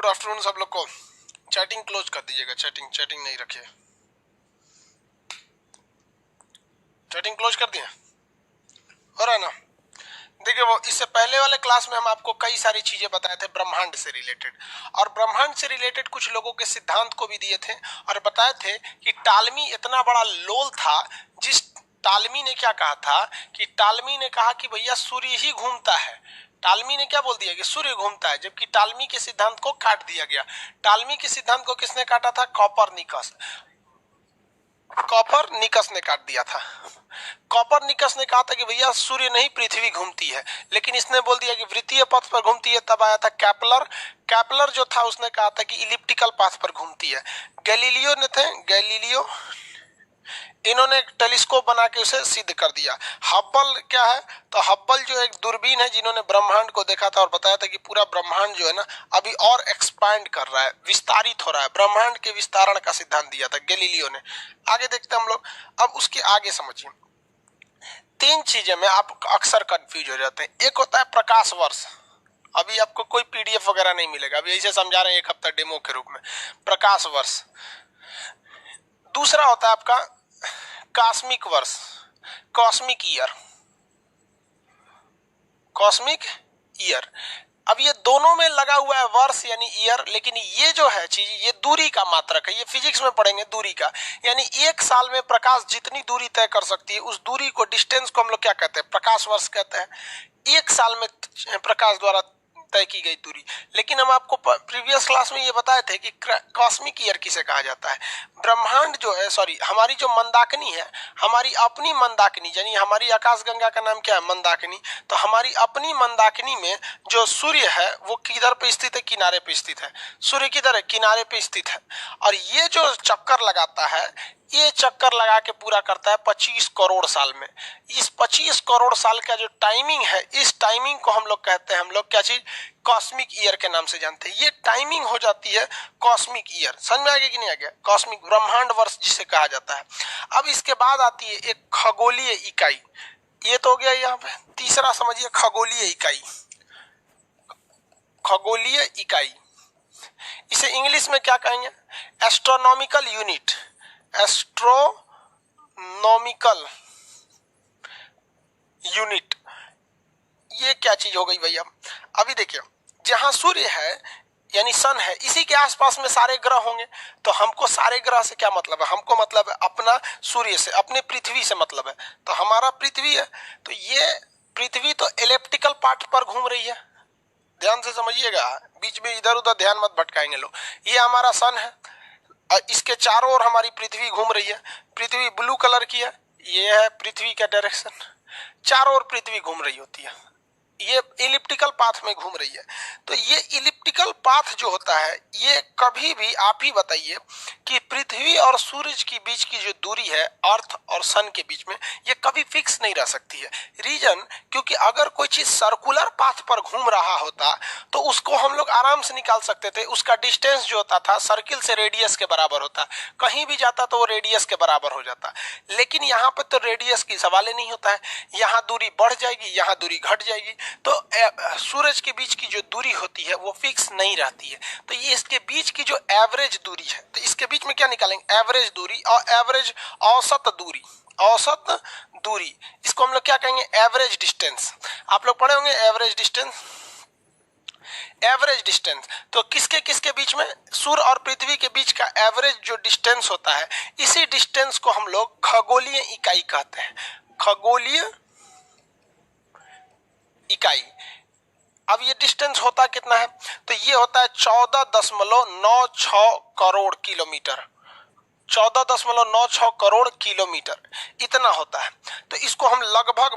Good afternoon सब लोग को। चैटिंग क्लोज कर दीजिएगा, चैटिंग नहीं रखिए। चैटिंग क्लोज कर दिए, हो रहा है ना? देखिए, वो इससे पहले वाले क्लास में हम आपको कई सारी चीजें बताए थे ब्रह्मांड से रिलेटेड, और ब्रह्मांड से रिलेटेड कुछ लोगों के सिद्धांत को भी दिए थे और बताए थे कि टालमी इतना बड़ा लोल था। जिस टालमी ने क्या कहा था कि टालमी ने कहा कि भैया सूर्य ही घूमता है। टालमी ने क्या बोल दिया कि सूर्य घूमता है, जबकि टालमी के सिद्धांत को काट दिया गया। टालमी के सिद्धांत को किसने काटा था? कॉपरनिकस ने काट दिया था। कॉपरनिकस ने कहा था कि भैया सूर्य नहीं पृथ्वी घूमती है, लेकिन इसने बोल दिया कि वृत्तीय पथ पर घूमती है। तब आया था कैपलर जो था उसने कहा था कि इलिप्टिकल पाथ पर घूमती है। गैलीलियो इन्होंने एक टेलीस्कोप बना के उसे सिद्ध कर दिया। हब्बल क्या है? तो हब्बल जो एक दूरबीन है जिन्होंने ब्रह्मांड को देखा था और बताया था कि पूरा ब्रह्मांड जो है ना अभी और एक्सपैंड कर रहा है, विस्तारित हो रहा है। ब्रह्मांड के विस्तारण का सिद्धांत दिया था गैलीलियो ने। आगे देखते हैं हम लोग। अब उसके आगे समझिए, तीन चीजें में आप अक्सर कंफ्यूज हो जाते हैं। एक होता है प्रकाश वर्ष। अभी आपको कोई पीडीएफ वगैरह नहीं मिलेगा, अभी ऐसे समझा रहे हैं एक हफ्ता डेमो के रूप में। प्रकाश वर्ष। दूसरा होता है आपका कॉस्मिक वर्ष, कॉस्मिक ईयर। अब ये दोनों में लगा हुआ है वर्ष यानी ईयर, लेकिन ये जो है चीज, ये दूरी का मात्रक है। ये फिजिक्स में पढ़ेंगे दूरी का, यानी एक साल में प्रकाश जितनी दूरी तय कर सकती है उस दूरी को, डिस्टेंस को हम लोग क्या कहते हैं? प्रकाश वर्ष कहते हैं। एक साल में प्रकाश द्वारा तय की गई दूरी। लेकिन हम आपको प्रीवियस क्लास में ये बताए थे कि कॉस्मिक ईयर किसे कहा जाता है। ब्रह्मांड जो है, सॉरी, हमारी जो मंदाकिनी है, हमारी अपनी मंदाकिनी, यानी हमारी आकाशगंगा का नाम क्या है? मंदाकिनी। तो हमारी अपनी मंदाकिनी में जो सूर्य है वो किधर पे स्थित है? किनारे पे स्थित है। सूर्य किधर है? किनारे पे स्थित है। और ये जो चक्कर लगाता है, ये चक्कर लगा के पूरा करता है 25 करोड़ साल में। इस 25 करोड़ साल का जो टाइमिंग है, इस टाइमिंग को हम लोग कहते हैं, हम लोग क्या चीज? कॉस्मिक ईयर के नाम से जानते हैं। ये टाइमिंग हो जाती है कॉस्मिक ईयर। समझ में आ गया कि नहीं आ गया? कॉस्मिक ब्रह्मांड वर्ष जिसे कहा जाता है। अब इसके बाद आती है एक खगोलीय इकाई। ये तो हो गया यहाँ पे। तीसरा समझिए खगोलीय इकाई। खगोलीय इकाई, इसे इंग्लिश में क्या कहेंगे? Astronomical unit. एस्ट्रोनॉमिकल यूनिट, ये क्या चीज हो गई भैया? अभी देखिए, जहां सूर्य है यानी सन है, इसी के आसपास में सारे ग्रह होंगे। तो हमको सारे ग्रह से क्या मतलब है? हमको मतलब है अपना सूर्य से, अपने पृथ्वी से मतलब है। तो हमारा पृथ्वी है, तो ये पृथ्वी तो एलिप्टिकल पाथ पर घूम रही है। ध्यान से समझिएगा, बीच में इधर उधर ध्यान मत भटकाएंगे लोग। ये हमारा सन है और इसके चारों ओर हमारी पृथ्वी घूम रही है। पृथ्वी ब्लू कलर की है, ये है पृथ्वी का डायरेक्शन। चारों ओर पृथ्वी घूम रही होती है, ये इलिप्टिकल पाथ में घूम रही है। तो ये इलिप्टिकल पाथ जो होता है, ये कभी भी, आप ही बताइए कि पृथ्वी और सूरज के बीच की जो दूरी है, अर्थ और सन के बीच में, ये कभी फिक्स नहीं रह सकती है। रीजन, क्योंकि अगर कोई चीज सर्कुलर पाथ पर घूम रहा होता तो उसको हम लोग आराम से निकाल सकते थे। उसका डिस्टेंस जो होता था सर्किल से रेडियस के बराबर होता, कहीं भी जाता तो वो रेडियस के बराबर हो जाता। लेकिन यहाँ पर तो रेडियस की सवाल ही नहीं होता है। यहाँ दूरी बढ़ जाएगी, यहाँ दूरी घट जाएगी। तो सूरज के बीच की जो दूरी होती है वो फिक्स नहीं रहती है। तो ये इसके बीच की जो एवरेज दूरी है, तो इसके बीच में क्या निकालेंगे? एवरेज दूरी और एवरेज औसत दूरी। औसत दूरी, इसको हम लोग क्या कहेंगे? Average distance. आप लोग पढ़े होंगे एवरेज डिस्टेंस। एवरेज डिस्टेंस तो किसके किसके बीच में? सूर्य और पृथ्वी के बीच का एवरेज जो डिस्टेंस होता है, इसी डिस्टेंस को हम लोग खगोलीय इकाई कहते हैं। खगोलीय इकाई। अब ये डिस्टेंस होता कितना है? तो ये होता है 14.96 करोड़ किलोमीटर। 14.96 करोड़ किलोमीटर इतना होता है। तो इसको हम लगभग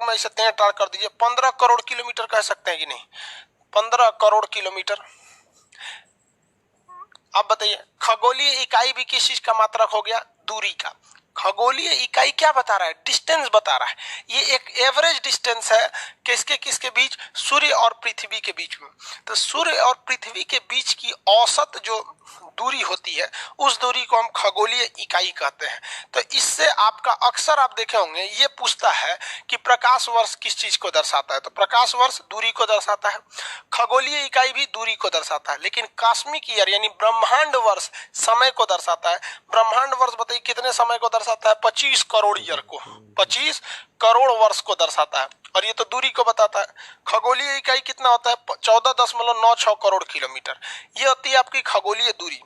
में इसे 3 कर दीजिए, 15 करोड़ किलोमीटर कह सकते हैं कि नहीं? 15 करोड़ किलोमीटर। अब बताइए, खगोलीय इकाई भी किस चीज का मात्रक हो गया? दूरी का। खगोलीय इकाई क्या बता रहा है? डिस्टेंस बता रहा है। ये एक एवरेज डिस्टेंस है किसके किसके बीच? सूर्य और पृथ्वी के बीच में। तो सूर्य और पृथ्वी के बीच की औसत जो दूरी होती है उस दूरी को हम खगोलीय इकाई कहते हैं। तो इससे आपका अक्सर आप देखे होंगे ये पूछता है कि प्रकाश वर्ष किस चीज को दर्शाता है? तो प्रकाश वर्ष दूरी को दर्शाता है, खगोलीय इकाई भी दूरी को दर्शाता है, लेकिन कॉस्मिक ईयर यानी ब्रह्मांड वर्ष समय को दर्शाता है। ब्रह्मांड वर्ष बताइए कितने समय को दर्शाता है? 25 करोड़ ईयर को, 25 करोड़ वर्ष को दर्शाता है, और ये तो दूरी को बताता है। खगोलीय इकाई कितना होता है? 14.96 करोड़ किलोमीटर। ये होती है आपकी खगोलीय दूरी।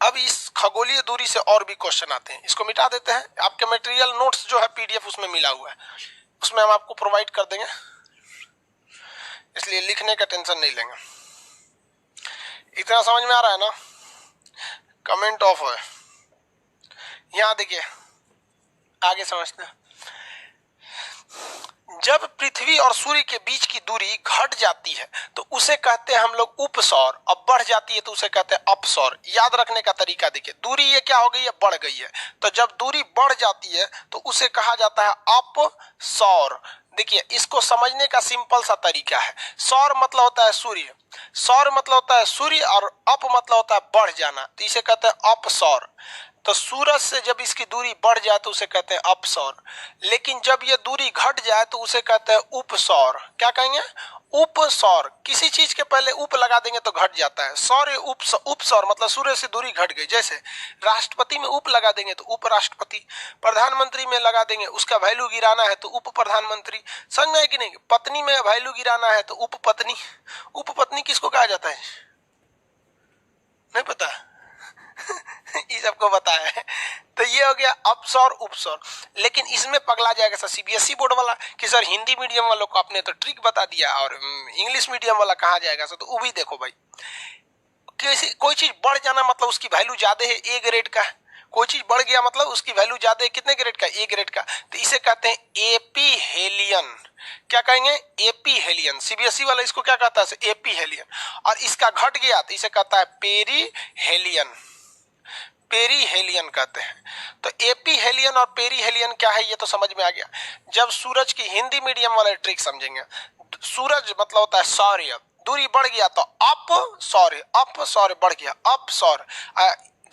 अब इस खगोलीय दूरी से और भी क्वेश्चन आते हैं, इसको मिटा देते हैं। आपके मटेरियल नोट्स जो है पीडीएफ उसमें मिला हुआ है, उसमें हम आपको प्रोवाइड कर देंगे, इसलिए लिखने का टेंशन नहीं लेंगे। इतना समझ में आ रहा है ना? कमेंट ऑफ है। यहां देखिए आगे समझते हैं। जब पृथ्वी और सूर्य के बीच की दूरी घट जाती है तो उसे कहते हैं हम लोग उपसौर, अब बढ़ जाती है तो उसे कहते हैं अपसौर। याद रखने का तरीका देखिए, दूरी ये क्या हो गई है? बढ़ गई है। तो जब दूरी बढ़ जाती है तो उसे कहा जाता है अपसौर। देखिए इसको समझने का सिंपल सा तरीका है। सौर मतलब होता है सूर्य, सौर मतलब होता है सूर्य, और अप मतलब होता है बढ़ जाना, तो इसे कहते हैं अपसौर। तो सूरज से जब इसकी दूरी बढ़ जाए तो उसे कहते हैं अपसौर, लेकिन जब ये दूरी घट जाए तो उसे कहते हैं उपसौर। क्या कहेंगे? उपसौर। किसी चीज के पहले उप लगा देंगे तो घट जाता है। सौर्य उपसौर मतलब सूर्य से दूरी घट गई। जैसे राष्ट्रपति में उप लगा देंगे तो उपराष्ट्रपति, प्रधानमंत्री में लगा देंगे उसका वैल्यू गिराना है तो उप प्रधानमंत्री। समझ में है कि नहीं? पत्नी में वैल्यू गिराना है तो उप पत्नी। उप पत्नी किसको कहा जाता है? नहीं पता? ये सबको पता है। तो ये हो गया अपसौर उपसौर। लेकिन इसमें पगला जाएगा सर सीबीएसई बोर्ड वाला कि सर हिंदी मीडियम वालों को आपने तो ट्रिक बता दिया और इंग्लिश मीडियम वाला कहाँ जाएगा सर? तो वो भी देखो भाई, कोई चीज बढ़ जाना मतलब उसकी वैल्यू ज्यादा है, ए ग्रेड का। कोई चीज बढ़ गया मतलब उसकी वैल्यू ज्यादा है, कितने ग्रेड का? ए ग्रेड का। तो इसे कहते हैं एपी हेलियन। क्या कहेंगे? AP Helion. सीबीएसई वाला इसको क्या कहता है? AP Helion. और इसका घट गया तो इसे कहता है पेरी हेलियन। पेरी हेलियन कहते हैं। तो एपी हेलियन और पेरी हेलियन क्या है ये तो समझ में आ गया। जब सूरज की हिंदी मीडियम वाले ट्रिक समझेंगे। सूरज मतलब होता है सौर्य, दूरी बढ़ गया तो अप सौर्य, अप सौर्य बढ़ गया अप सौर,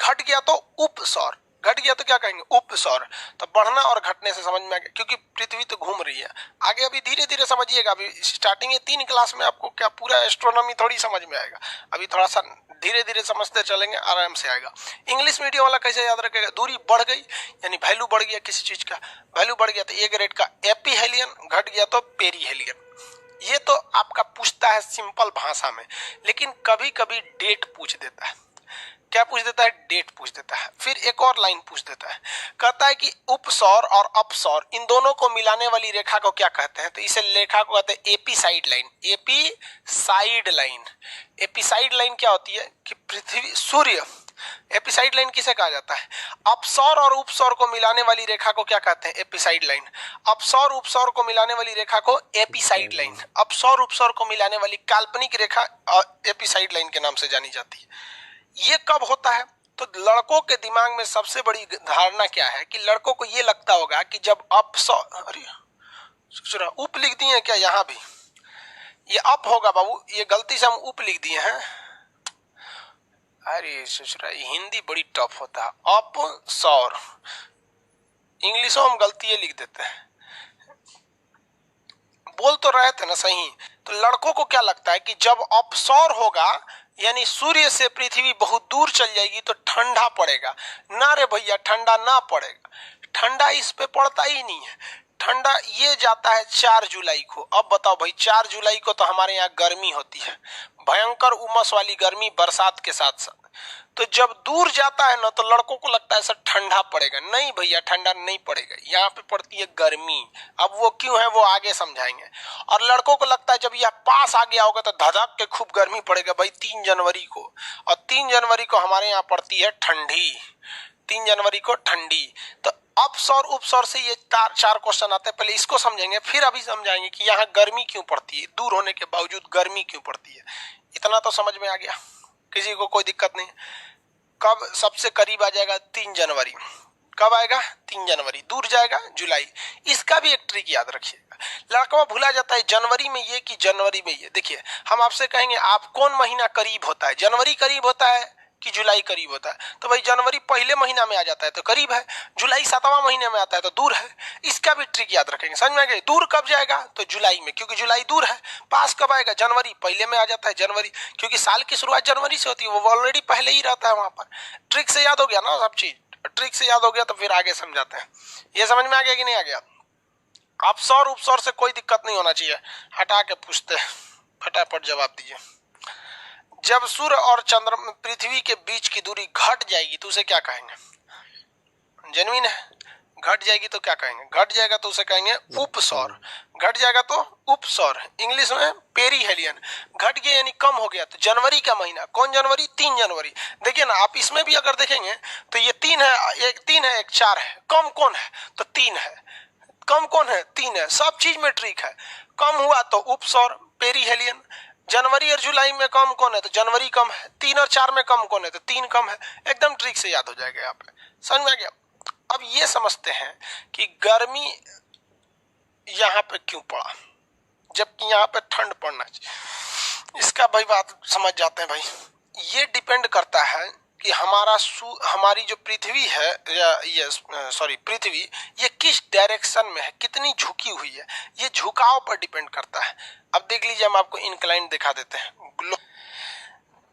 घट गया तो उप सौर, घट गया तो क्या कहेंगे? उप सौर। तो बढ़ना और घटने से समझ में आ गया, क्योंकि पृथ्वी तो घूम रही है। आगे अभी धीरे धीरे समझिएगा, अभी स्टार्टिंग ये 3 क्लास में आपको क्या पूरा एस्ट्रोनॉमी थोड़ी समझ में आएगा, अभी थोड़ा सा धीरे धीरे समझते चलेंगे, आराम से आएगा। इंग्लिश मीडियम वाला कैसे याद रखेगा? दूरी बढ़ गई यानी वैल्यू बढ़ गया, किसी चीज का वैल्यू बढ़ गया तो ए ग्रेड का एपी हेलियन, घट गया तो पेरी हेलियन। ये तो आपका पूछता है सिंपल भाषा में, लेकिन कभी कभी डेट पूछ देता है। क्या पूछ देता है? डेट पूछ देता है। फिर एक और लाइन पूछ देता है, कहता है कि उपसौर और अपसौर इन दोनों को मिलाने वाली रेखा को क्या कहते हैं? तो इसे रेखा को कहते हैं एपीसाइड लाइन। एपीसाइड लाइन। एपीसाइड लाइन क्या होती है कि पृथ्वी सूर्य, एपीसाइड लाइन किसे कहा जाता है? अपसौर और उपसौर को मिलाने वाली रेखा को क्या कहते हैं? एपीसाइड लाइन। अपसौर उपसौर को मिलाने वाली रेखा को एपीसाइड लाइन, अपसौर उपसौर को मिलाने वाली काल्पनिक रेखा एपीसाइड लाइन के नाम से जानी जाती है। ये कब होता है? तो लड़कों के दिमाग में सबसे बड़ी धारणा क्या है कि लड़कों को ये लगता होगा कि जब अरे उप लिख दिए हैं क्या? यहाँ भी ये अप होगा बाबू, ये गलती से हम उप लिख दिए हैं। अरे ससुरा हिंदी बड़ी टफ होता है। अप सौर, इंग्लिशों में गलती लिख देते हैं। बोल तो रहे थे ना सही। तो लड़कों को क्या लगता है कि जब अपसौर होगा यानी सूर्य से पृथ्वी बहुत दूर चल जाएगी तो ठंडा पड़ेगा। ना रे भैया, ठंडा ना पड़ेगा, ठंडा इस पे पड़ता ही नहीं है। ठंडा ये जाता है 4 जुलाई को। अब बताओ भाई, 4 जुलाई को तो हमारे यहाँ गर्मी होती है, भयंकर उमस वाली गर्मी बरसात के साथ साथ। तो जब दूर जाता है ना तो लड़कों को लगता है सर ठंडा पड़ेगा। नहीं भैया, ठंडा नहीं पड़ेगा, यहाँ पे पड़ती है गर्मी। अब वो क्यों है वो आगे समझाएंगे। और लड़कों को लगता है जब यह पास आ गया होगा तो धधक के खूब गर्मी पड़ेगा भाई 3 जनवरी को। और 3 जनवरी को हमारे यहाँ पड़ती है ठंडी, 3 जनवरी को ठंडी। तो अपसौर उपसौर से ये 4 क्वेश्चन आते हैं। पहले इसको समझेंगे, फिर अभी समझाएंगे कि यहाँ गर्मी क्यों पड़ती है, दूर होने के बावजूद गर्मी क्यों पड़ती है। इतना तो समझ में आ गया, किसी को कोई दिक्कत नहीं। कब सबसे करीब आ जाएगा? 3 जनवरी। कब आएगा? 3 जनवरी। दूर जाएगा जुलाई। इसका भी एक ट्रिक याद रखिएगा, लड़का भूला जाता है जनवरी में ये कि जनवरी में ये। देखिए हम आपसे कहेंगे आप कौन महीना करीब होता है, जनवरी करीब होता है कि जुलाई करीब होता है? तो भाई जनवरी पहले महीना में आ जाता है तो करीब है, जुलाई 7वां महीने में आता है तो दूर है। इसका भी ट्रिक याद रखेंगे, समझ में आ गई? दूर कब जाएगा? तो जुलाई में, क्योंकि जुलाई दूर है। पास कब आएगा? जनवरी, पहले में आ जाता है जनवरी, क्योंकि साल की शुरुआत जनवरी से होती है, वो ऑलरेडी पहले ही रहता है वहां पर। ट्रिक से याद हो गया ना सब चीज? ट्रिक से याद हो गया तो फिर आगे समझाते हैं। ये समझ में आ गया कि नहीं आ गया? अपसौर उपसौर से कोई दिक्कत नहीं होना चाहिए, हटा के पूछते हैं, फटाफट जवाब दीजिए। जब सूर्य और चंद्रमा पृथ्वी के बीच की दूरी घट जाएगी तो उसे क्या कहेंगे? जेन्युइन है। घट जाएगी तो क्या कहेंगे? घट जाएगा तो उसे कहेंगे उपसौर। घट जाएगा तो उपसौर, इंग्लिश में पेरीहेलियन। घट गया यानी कम हो गया। तो जनवरी का महीना कौन जनवरी? 3 जनवरी। देखिए ना आप इसमें भी अगर देखेंगे तो ये 3 है, एक 3 है, एक 4 है। कम कौन है? तो 3 है। कम कौन है? 3 है। सब चीज में ट्रिक है। कम हुआ तो उपसौर, पेरीहेलियन। जनवरी और जुलाई में कम कौन है? तो जनवरी कम है। 3 और 4 में कम कौन है? तो 3 कम है। एकदम ट्रिक से याद हो जाएगा यहाँ पे, समझ में आ गया? अब ये समझते हैं कि गर्मी यहाँ पे क्यों पड़ा जबकि यहाँ पे ठंड पड़ना चाहिए। इसका भाई बात समझ जाते हैं भाई। ये डिपेंड करता है कि हमारी जो पृथ्वी है, या ये सॉरी पृथ्वी, ये किस डायरेक्शन में है, कितनी झुकी हुई है, ये झुकाव पर डिपेंड करता है। अब देख लीजिए, हम आपको इंक्लाइन दिखा देते हैं।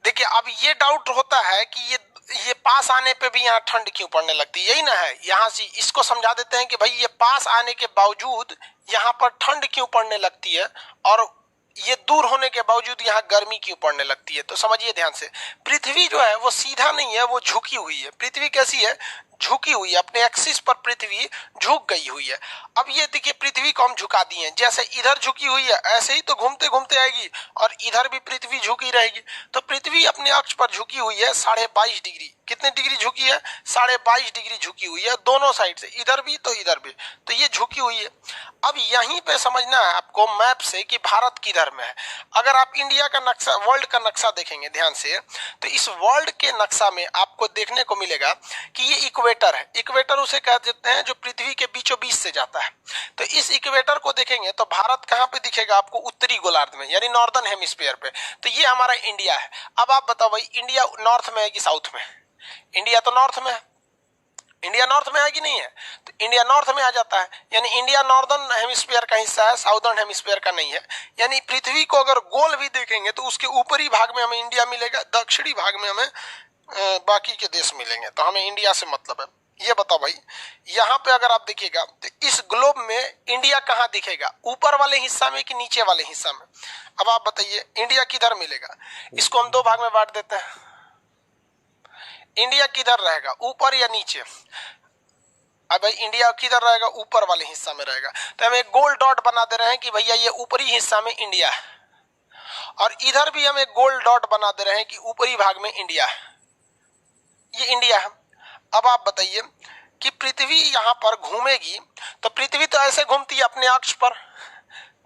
देखिए अब ये डाउट होता है कि ये पास आने पे भी यहाँ ठंड क्यों पड़ने लगती है, यही ना है। यहाँ से इसको समझा देते हैं कि भाई ये पास आने के बावजूद यहाँ पर ठंड क्यों पड़ने लगती है, और ये दूर होने के बावजूद यहाँ गर्मी क्यों पड़ने लगती है। तो समझिए ध्यान से, पृथ्वी जो है वो सीधा नहीं है, वो झुकी हुई है। पृथ्वी कैसी है? झुकी हुई है। अपने एक्सिस पर पृथ्वी झुक गई हुई है। अब ये देखिए पृथ्वी को हम झुका दिए, जैसे इधर झुकी हुई है ऐसे ही तो घूमते घूमते आएगी और इधर भी पृथ्वी झुकी रहेगी। तो पृथ्वी अपने अक्ष पर झुकी हुई है 22.5 डिग्री। कितने डिग्री झुकी है? 22.5 डिग्री झुकी हुई है दोनों साइड से, इधर भी तो इधर भी। तो ये झुकी हुई है। अब यहीं पे समझना है आपको मैप से कि भारत किधर में है। अगर आप इंडिया का नक्शा, वर्ल्ड का नक्शा देखेंगे ध्यान से, तो इस वर्ल्ड के नक्शा में आपको देखने को मिलेगा कि ये इक्वेटर है। इक्वेटर उसे कह देते हैं जो पृथ्वी के बीचों बीच से जाता है। तो इस इक्वेटर को देखेंगे तो भारत कहाँ पे दिखेगा आपको? उत्तरी गोलार्ध में, यानी नॉर्दर्न हेमिस्फीयर पे। तो ये हमारा इंडिया है। अब आप बताओ भाई, इंडिया नॉर्थ में है कि साउथ में? इंडिया तो नॉर्थ में है। इंडिया नॉर्थ में है कि नहीं है? तो इंडिया नॉर्थ में आ जाता है, यानी इंडिया नॉर्दर्न हेमिस्फीयर का हिस्सा है, साउदर्न हेमिस्फीयर का नहीं है। यानी पृथ्वी को अगर गोल भी देखेंगे तो उसके ऊपरी भाग में हमें इंडिया मिलेगा, दक्षिणी भाग में हमें बाकी के देश मिलेंगे। तो हमें इंडिया से मतलब है। ये बताओ भाई, यहाँ पे अगर आप देखिएगा तो इस ग्लोब में इंडिया कहाँ दिखेगा? ऊपर वाले हिस्सा में कि नीचे वाले हिस्सा में? अब आप बताइए इंडिया किधर मिलेगा? इसको हम 2 भाग में बांट देते हैं। इंडिया किधर रहेगा, ऊपर या नीचे? अब भाई इंडिया किधर रहेगा? ऊपर वाले हिस्सा में रहेगा। तो हम एक गोल डॉट बना दे रहे हैं कि भैया ये ऊपरी हिस्सा में इंडिया है, और इधर भी हम एक गोल डॉट बना दे रहे हैं कि ऊपरी भाग में इंडिया है। ये इंडिया है। अब आप बताइए कि पृथ्वी यहाँ पर घूमेगी तो पृथ्वी तो ऐसे घूमती है अपने अक्ष पर,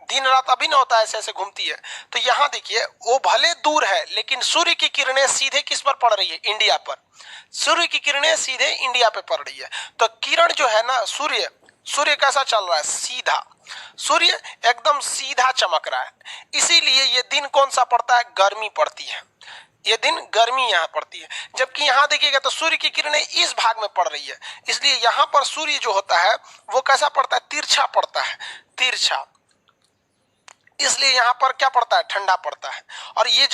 दिन रात अभी ना होता है, ऐसे ऐसे घूमती है। तो यहाँ देखिए वो भले दूर है लेकिन सूर्य की किरणें सीधे किस पर पड़ रही है? इंडिया पर। सूर्य की किरणें सीधे इंडिया पे पड़ रही है। तो किरण जो है ना, सूर्य कैसा चल रहा है? सीधा। सूर्य एकदम सीधा चमक रहा है, इसीलिए ये दिन कौन सा पड़ता है? गर्मी पड़ती है। ये दिन गर्मी यहाँ पड़ती है। जबकि यहाँ देखिएगा तो सूर्य की किरणें इस भाग में पड़ रही है, इसलिए यहाँ पर सूर्य जो होता है वो कैसा पड़ता है? तिरछा पड़ता है, तिरछा। इसलिए यहाँ पर क्या पड़ता है? ठंडा पड़ता है। और ये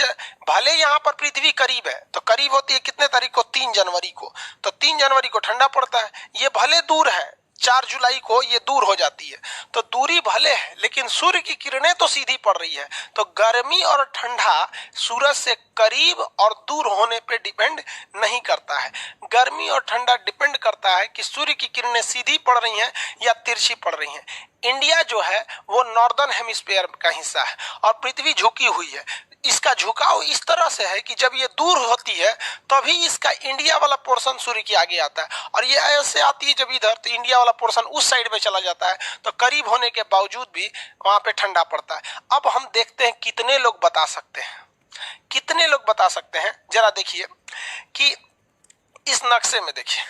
भले यहाँ पर पृथ्वी करीब है, तो करीब होती है कितने तारीख को? 3 जनवरी को। तो 3 जनवरी को ठंडा पड़ता है। ये भले दूर है, 4 जुलाई को ये दूर हो जाती है। तो दूरी भले है लेकिन सूर्य की किरणें तो सीधी पड़ रही है। तो गर्मी और ठंडा सूरज से करीब और दूर होने पे डिपेंड नहीं करता है। गर्मी और ठंडा डिपेंड करता है कि सूर्य की किरणें सीधी पड़ रही हैं या तिरछी पड़ रही हैं। इंडिया जो है वो नॉर्दर्न हेमिस्फीयर का हिस्सा है और पृथ्वी झुकी हुई है। इसका झुकाव इस तरह से है कि जब ये दूर होती है तभी इसका इंडिया वाला पोर्शन सूर्य के आगे आता है, और ये ऐसे आती है जब इधर, तो इंडिया वाला पोर्शन उस साइड में चला जाता है। तो करीब होने के बावजूद भी वहां पे ठंडा पड़ता है। अब हम देखते हैं कितने लोग बता सकते हैं, कितने लोग बता सकते हैं। जरा देखिए कि इस नक्शे में देखिए,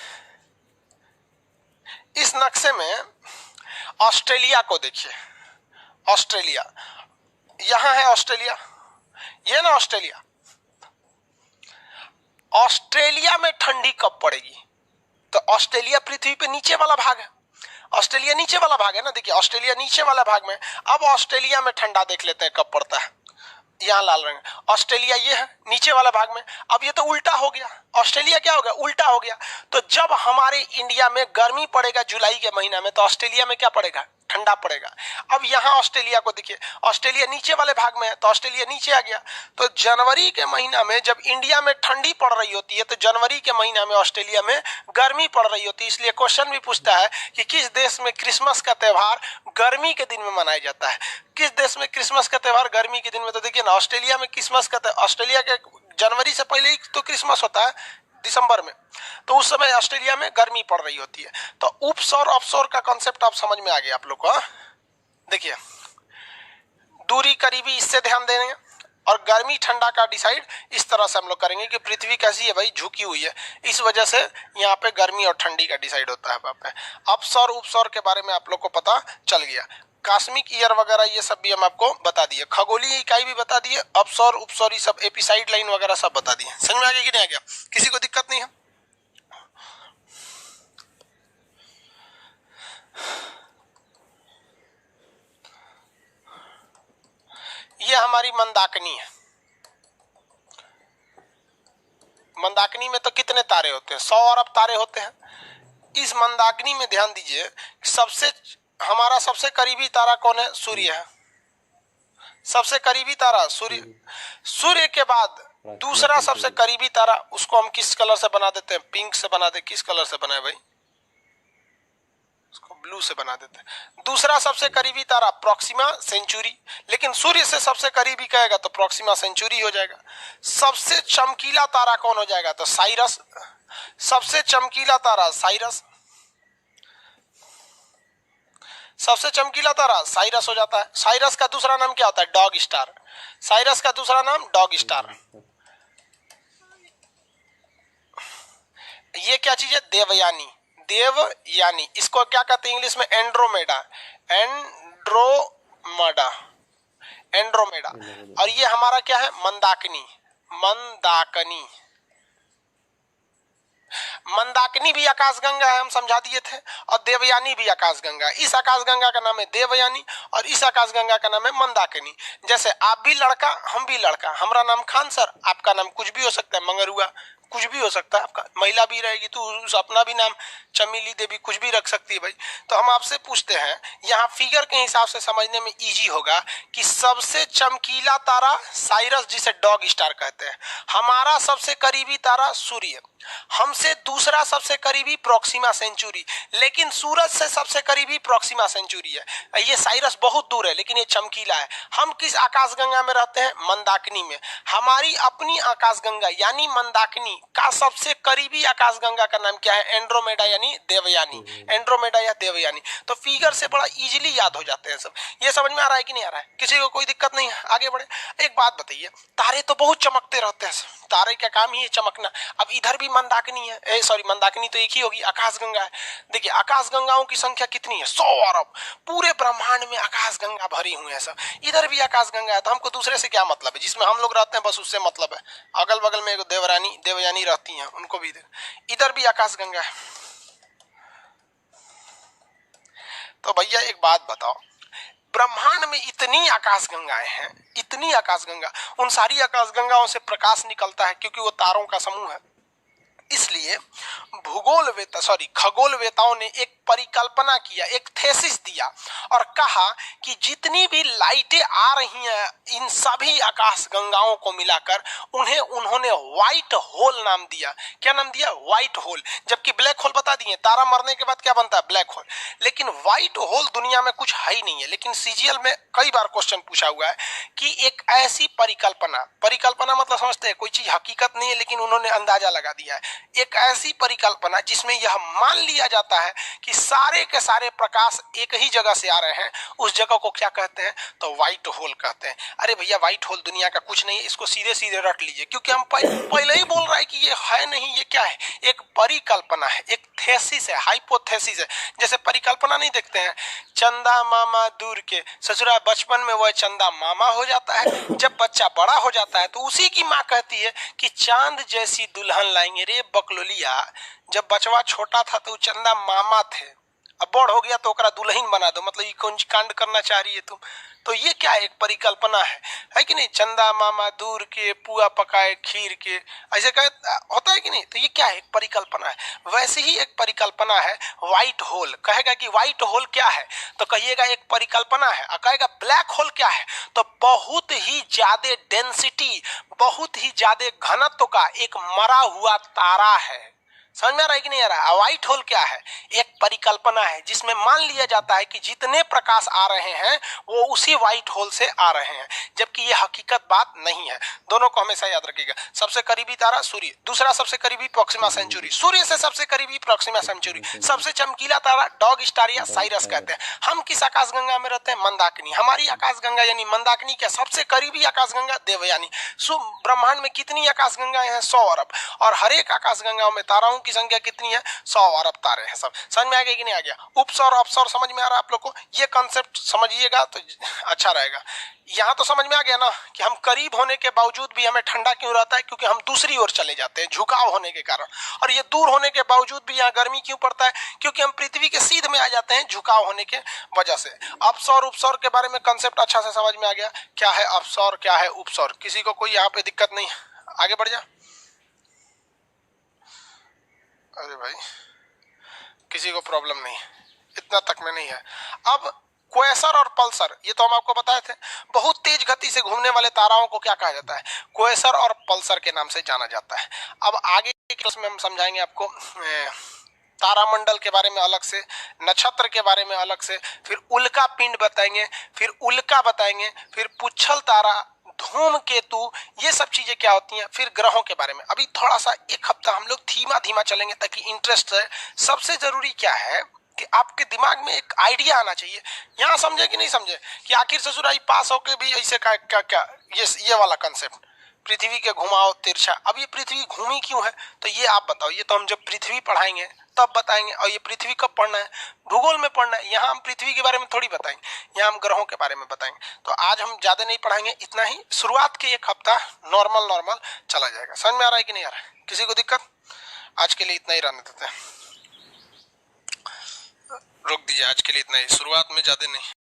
इस नक्शे में ऑस्ट्रेलिया को देखिए, ऑस्ट्रेलिया, यहां है ऑस्ट्रेलिया, ये ना ऑस्ट्रेलिया। ऑस्ट्रेलिया में ठंडी कब पड़ेगी? तो ऑस्ट्रेलिया पृथ्वी पे नीचे वाला भाग है, ऑस्ट्रेलिया नीचे वाला भाग है ना, देखिए ऑस्ट्रेलिया नीचे वाला भाग में। अब ऑस्ट्रेलिया में ठंडा देख लेते हैं कब पड़ता है, यहाँ लाल रंग, ऑस्ट्रेलिया ये है नीचे वाला भाग में। अब ये तो उल्टा हो गया, ऑस्ट्रेलिया क्या हो गया, उल्टा हो गया। तो जब हमारे इंडिया में गर्मी पड़ेगा जुलाई के महीना में, तो ऑस्ट्रेलिया में क्या पड़ेगा, ठंडा पड़ेगा। अब यहाँ ऑस्ट्रेलिया को देखिए, ऑस्ट्रेलिया नीचे वाले भाग में है तो ऑस्ट्रेलिया नीचे आ गया। तो जनवरी के महीना में जब इंडिया में ठंडी पड़ रही होती है, तो जनवरी के महीना में ऑस्ट्रेलिया में गर्मी पड़ रही होती है। इसलिए क्वेश्चन भी पूछता है कि किस देश में क्रिसमस का त्योहार गर्मी के दिन में मनाया जाता है, किस देश में क्रिसमस का त्योहार गर्मी के दिन में। तो देखिए ना, ऑस्ट्रेलिया में क्रिसमस का, ऑस्ट्रेलिया के जनवरी से पहले ही तो क्रिसमस होता है, दिसंबर में, तो उस समय ऑस्ट्रेलिया में गर्मी पड़ रही होती है। तो उपसौर ऑफशोर का कॉन्सेप्ट आप समझ में आ गया आप लोग को। देखिए दूरी करीबी, इससे ध्यान देंगे, और गर्मी ठंडा का डिसाइड इस तरह से हम लोग करेंगे कि पृथ्वी कैसी है भाई, झुकी हुई है, इस वजह से यहाँ पे गर्मी और ठंडी का डिसाइड होता है। वहाँ पे अपसौर उपसौर के बारे में आप लोग को पता चल गया, कॉस्मिक ईयर वगैरह ये सब भी हम आपको बता दिए, खगोलीय इकाई भी बता दिए, अपसौर उपसौर ये सब, एपिसाइड लाइन वगैरह सब बता दिए। समझ में आ गया कि नहीं आ गया, किसी को दिक्कत नहीं है? ये हमारी मंदाकिनी है, मंदाकिनी में तो कितने तारे होते हैं, 100 अरब तारे होते हैं। इस मंदाकिनी में ध्यान दीजिए, सबसे हमारा सबसे करीबी तारा कौन है, सूर्य है, सबसे करीबी तारा सूर्य। सूर्य के बाद दूसरा सबसे करीबी तारा, उसको हम किस कलर से बना देते हैं, पिंक से बना दे, किस कलर से बनाए भाई, उसको ब्लू से बना देते हैं। दूसरा सबसे करीबी तारा प्रॉक्सिमा सेंचुरी, लेकिन सूर्य से सबसे करीबी कहेगा तो प्रॉक्सिमा सेंचुरी हो जाएगा। सबसे चमकीला तारा कौन हो जाएगा, तो साइरस, सबसे चमकीला तारा साइरस, सबसे चमकीला तारा साइरस हो जाता है। साइरस का दूसरा नाम क्या होता है, डॉग स्टार, साइरस का दूसरा नाम डॉग स्टार। ये क्या चीज है, देवयानी, देवयानी, इसको क्या कहते हैं इंग्लिश में, एंड्रोमेडा, एंड्रोमेडा, एंड्रोमेडा। और ये हमारा क्या है, मंदाकिनी, मंदाकिनी, मंदाकिनी भी आकाशगंगा है, हम समझा दिए थे, और देवयानी भी आकाशगंगा। इस आकाशगंगा का नाम है देवयानी और इस आकाशगंगा का नाम है मंदाकिनी। जैसे आप भी लड़का, हम भी लड़का, हमारा नाम खान सर, आपका नाम कुछ भी हो सकता है, मंगरुआ कुछ भी हो सकता है, आपका महिला भी रहेगी तो उस अपना भी नाम चमेली देवी कुछ भी रख सकती है भाई। तो हम आपसे पूछते हैं, यहाँ फिगर के हिसाब से समझने में इजी होगा कि सबसे चमकीला तारा साइरस, जिसे डॉग स्टार कहते हैं, हमारा सबसे करीबी तारा सूर्य, हमसे दूसरा सबसे करीबी प्रॉक्सिमा सेंचुरी, लेकिन सूरज से सबसे करीबी प्रॉक्सिमा सेंचुरी है। ये साइरस बहुत दूर है लेकिन ये चमकीला है। हम किस आकाशगंगा में रहते हैं, मंदाकिनी में। हमारी अपनी आकाशगंगा यानी मंदाकिनी का सबसे करीबी आकाशगंगा का नाम क्या है, एंड्रोमेडा यानी देवयानी, एंड्रोमेडा या देवयानी। तो फिगर से बड़ा इजीली याद हो जाते हैं सब। ये समझ में आ रहा है कि नहीं आ रहा है, किसी को कोई दिक्कत नहीं है, आगे बढ़े। एक बात बताइए, तारे तो बहुत चमकते रहते हैं, तारे का काम ही है चमकना। अब इधर भी मंदाकिनी है, सॉरी मंदाकिनी तो एक ही होगी, आकाशगंगा है। देखिए आकाशगंगाओं की संख्या कितनी है, 100 अरब, पूरे ब्रह्मांड में आकाशगंगा भरी हुई है सब। इधर भी आकाशगंगा है, तो हमको दूसरे से क्या मतलब है, जिसमें हम लोग रहते हैं बस उससे मतलब है। अगल बगल में एक देवरानी देवयानी रहती हैं, उनको भी इधर भी आकाशगंगा है। तो भैया एक बात बताओ, ब्रह्मांड में इतनी आकाशगंगाएं हैं, इतनी आकाशगंगा, उन सारी आकाशगंगाओं से प्रकाश निकलता है क्योंकि वो तारों का समूह है। इसलिए खगोलवेताओं ने एक परिकल्पना किया, एक थेसिस दिया और कहा कि जितनी भी लाइटें आ रही हैं इन सभी आकाशगंगाओं को मिलाकर उन्हें उन्होंने व्हाइट होल नाम दिया। क्या नाम दिया, व्हाइट होल। जबकि ब्लैक होल बता दिए, तारा मरने के बाद क्या बनता है, ब्लैक होल। लेकिन व्हाइट होल दुनिया में कुछ है ही नहीं है। लेकिन सीजीएल में कई बार क्वेश्चन पूछा हुआ है कि एक ऐसी परिकल्पना मतलब समझते हैं कोई चीज हकीकत नहीं है लेकिन उन्होंने अंदाजा लगा दिया है एक ऐसी परिकल्पना जिसमें यह मान लिया जाता है कि सारे के सारे प्रकाश एक ही जगह से आ रहे हैं, उस जगह को क्या कहते हैं? तो व्हाइट होल कहते हैं। अरे भैया, व्हाइट होल दुनिया का कुछ नहीं है, इसको सीधे सीधे रट लीजिए, क्योंकि हम पहले ही बोल रहा है कि ये है नहीं। ये क्या है? एक परिकल्पना है, एक थेसिस है, हाइपोथेसिस है। जैसे परिकल्पना नहीं देखते हैं, चंदा मामा दूर के ससुरा, बचपन में वह चंदा मामा हो जाता है, जब बच्चा बड़ा हो जाता है तो उसी की माँ कहती है कि चांद जैसी दुल्हन लाएंगे रे बकलोलिया। जब बचवा छोटा था तो चंदा मामा थे, अब बड़ हो गया तो ओकरा दुल्हन बना दो, मतलब ये कौन कांड करना चाह रही है तुम? तो ये क्या है? एक परिकल्पना है कि नहीं? चंदा मामा दूर के पुआ पकाए खीर के, ऐसे कहे होता है कि नहीं? तो ये क्या है? एक परिकल्पना है। वैसे ही एक परिकल्पना है व्हाइट होल। कहेगा कि व्हाइट होल क्या है, तो कहिएगा एक परिकल्पना है। और कहेगा ब्लैक होल क्या है, तो बहुत ही ज्यादा डेंसिटी, बहुत ही ज्यादा घनत्व का एक मरा हुआ तारा है। समझ में आ रहा है कि नहीं आ रहा है? व्हाइट होल क्या है? एक परिकल्पना है जिसमें मान लिया जाता है कि जितने प्रकाश आ रहे हैं वो उसी व्हाइट होल से आ रहे हैं, जबकि ये हकीकत बात नहीं है। दोनों को हमेशा याद रखिएगा। सबसे करीबी तारा सूर्य, दूसरा सबसे करीबी प्रोक्सिमा सेंचुरी, सूर्य से सबसे करीबी प्रोक्सिमा सेंचुरी, सबसे चमकीला तारा डॉग स्टार या साइरस कहते हैं। हम किस आकाशगंगा में रहते हैं? मंदाकिनी। हमारी आकाशगंगा यानी मंदाकिनी के सबसे करीबी आकाशगंगा देवयानी। ब्रह्मांड में कितनी आकाशगंगाएं हैं? 100 अरब। और हर एक आकाशगंगाओं में ताराओं की संख्या कितनी है? 100 अरब तारे हैं। सब समझ में आ गया कि नहीं आ गया? उपसौर अपसौर समझ में आ रहा है आप लोग को? ये कॉन्सेप्ट समझिएगा तो अच्छा रहेगा। यहाँ तो समझ में आ गया ना कि हम करीब होने के बावजूद भी हमें ठंडा क्यों रहता है? क्योंकि हम दूसरी ओर चले जाते हैं, झुकाव होने के कारण। और ये दूर होने के बावजूद भी यहाँ गर्मी क्यों पड़ता है? क्योंकि हम पृथ्वी के सीध में आ जाते हैं, झुकाव होने के वजह से। अपसौर उपसौर के बारे में कॉन्सेप्ट अच्छा से समझ में आ गया। क्या है अपसौर, क्या है उपसौर? किसी को कोई यहाँ पे दिक्कत नहीं? आगे बढ़ जा। अरे भाई, किसी को प्रॉब्लम नहीं, इतना तक में नहीं है। अब क्वेसर और पल्सर, ये तो हम आपको बताए थे। बहुत तेज गति से घूमने वाले ताराओं को क्या कहा जाता है? क्वेसर और पल्सर के नाम से जाना जाता है। अब आगे के क्लास में हम समझाएंगे आपको तारामंडल के बारे में अलग से, नक्षत्र के बारे में अलग से, फिर उल्का पिंड बताएंगे, फिर उल्का बताएंगे, फिर पुच्छल तारा, धूमकेतु, ये सब चीजें क्या होती हैं, फिर ग्रहों के बारे में। अभी थोड़ा सा एक हफ्ता हम लोग धीमा धीमा चलेंगे ताकि इंटरेस्ट है। सबसे जरूरी क्या है कि आपके दिमाग में एक आइडिया आना चाहिए। यहाँ समझे कि नहीं समझे कि आखिर ससुराई पास होके भी ऐसे क्या क्या क्या, ये वाला कंसेप्ट, पृथ्वी के घुमाओ तिरछा। अब ये पृथ्वी घूमी क्यों है, तो ये आप बताओ। ये तो हम जब पृथ्वी पढ़ाएंगे तब बताएंगे। और ये पृथ्वी कब पढ़ना है? भूगोल में पढ़ना है। यहाँ हम पृथ्वी के बारे में थोड़ी बताएंगे, यहाँ हम ग्रहों के बारे में बताएंगे। तो आज हम ज्यादा नहीं पढ़ाएंगे, इतना ही। शुरुआत के एक हफ्ता नॉर्मल चला जाएगा। समझ में आ रहा है कि नहीं आ रहा है? किसी को दिक्कत? आज के लिए इतना ही रहने देते हैं, रोक दीजिए। आज के लिए इतना ही, शुरुआत में ज्यादा नहीं।